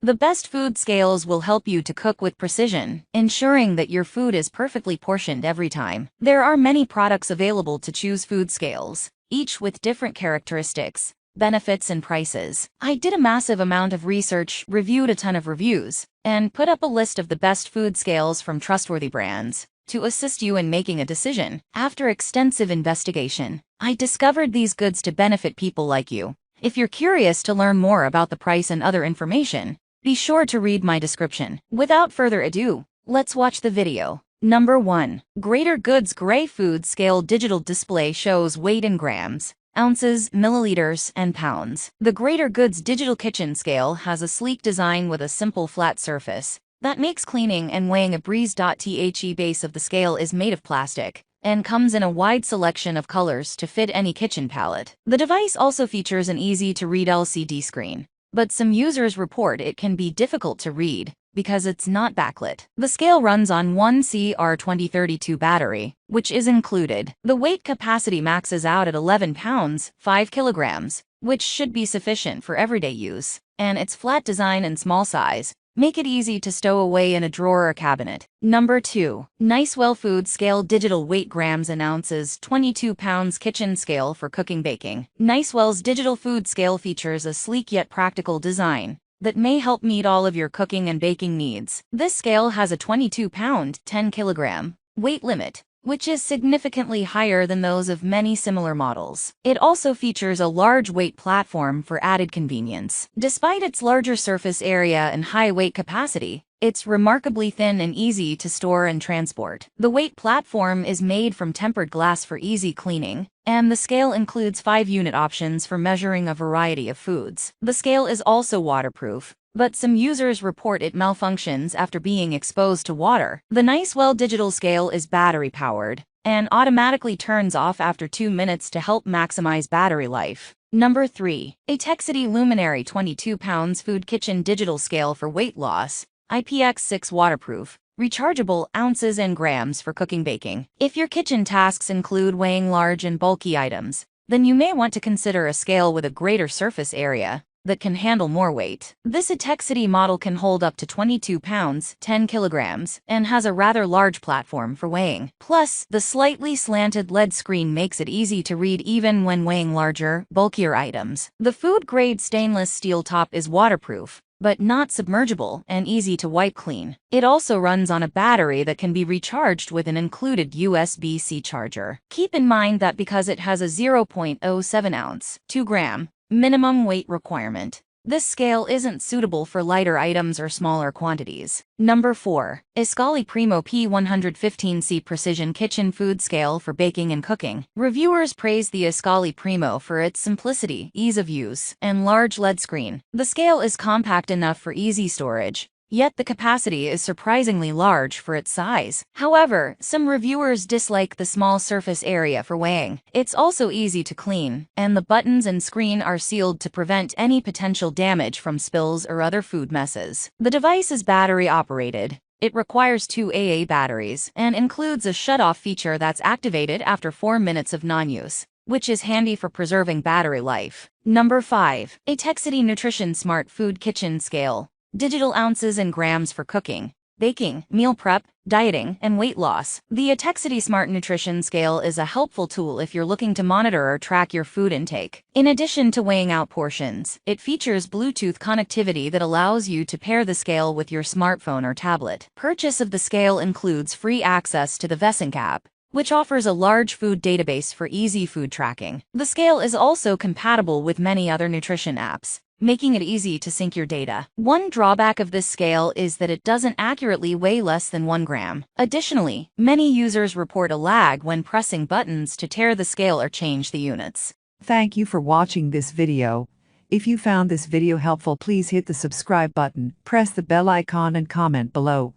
The best food scales will help you to cook with precision, ensuring that your food is perfectly portioned every time. There are many products available to choose food scales, each with different characteristics, benefits, and prices. I did a massive amount of research, reviewed a ton of reviews, and put up a list of the best food scales from trustworthy brands to assist you in making a decision. After extensive investigation, I discovered these goods to benefit people like you. If you're curious to learn more about the price and other information, be sure to read my description. Without further ado, let's watch the video. Number 1. Greater Goods Gray Food Scale Digital Display shows weight in grams, ounces, milliliters, and pounds. The Greater Goods Digital Kitchen Scale has a sleek design with a simple flat surface that makes cleaning and weighing a breeze. The base of the scale is made of plastic and comes in a wide selection of colors to fit any kitchen palette. The device also features an easy-to-read LCD screen, but some users report it can be difficult to read because it's not backlit. The scale runs on one CR2032 battery, which is included. The weight capacity maxes out at 11 pounds, 5 kilograms, which should be sufficient for everyday use, and its flat design and small size make it easy to stow away in a drawer or cabinet. Number 2. Nicewell Food Scale Digital Weight Grams and Ounces 22 pounds Kitchen Scale for Cooking Baking. Nicewell's digital food scale features a sleek yet practical design that may help meet all of your cooking and baking needs. This scale has a 22-pound, 10-kilogram weight limit, which is significantly higher than those of many similar models. It also features a large weight platform for added convenience. Despite its larger surface area and high weight capacity, it's remarkably thin and easy to store and transport. The weight platform is made from tempered glass for easy cleaning, and the scale includes 5 unit options for measuring a variety of foods. The scale is also waterproof, but some users report it malfunctions after being exposed to water. The Nicewell digital scale is battery-powered and automatically turns off after 2 minutes to help maximize battery life. Number 3. Atexity Luminary 22 pounds Food Kitchen Digital Scale for Weight Loss, IPX6 Waterproof, rechargeable, ounces and grams for cooking baking. If your kitchen tasks include weighing large and bulky items, then you may want to consider a scale with a greater surface area that can handle more weight. This Atexity model can hold up to 22 pounds, 10 kilograms, and has a rather large platform for weighing. Plus, the slightly slanted LED screen makes it easy to read even when weighing larger, bulkier items. The food-grade stainless steel top is waterproof, but not submergible, and easy to wipe clean. It also runs on a battery that can be recharged with an included USB-C charger. Keep in mind that because it has a 0.07 ounce, 2-gram, minimum weight requirement, this scale isn't suitable for lighter items or smaller quantities. Number 4. Iscali Primo P115C Precision Kitchen Food Scale for Baking and Cooking. Reviewers praise the Iscali Primo for its simplicity, ease of use, and large LED screen. The scale is compact enough for easy storage, yet the capacity is surprisingly large for its size. However, some reviewers dislike the small surface area for weighing. It's also easy to clean, and the buttons and screen are sealed to prevent any potential damage from spills or other food messes. The device is battery operated. It requires 2 AA batteries and includes a shut-off feature that's activated after 4 minutes of non-use, which is handy for preserving battery life. Number 5. Atexity Nutrition Smart Food Kitchen Scale. Digital ounces and grams for cooking, baking, meal prep, dieting, and weight loss. The Atexity Smart Nutrition Scale is a helpful tool if you're looking to monitor or track your food intake. In addition to weighing out portions, it features Bluetooth connectivity that allows you to pair the scale with your smartphone or tablet. Purchase of the scale includes free access to the Vesync app, which offers a large food database for easy food tracking. The scale is also compatible with many other nutrition apps, making it easy to sync your data. One drawback of this scale is that it doesn't accurately weigh less than 1 gram. Additionally, many users report a lag when pressing buttons to tear the scale or change the units. Thank you for watching this video. If you found this video helpful, please hit the subscribe button, press the bell icon and comment below.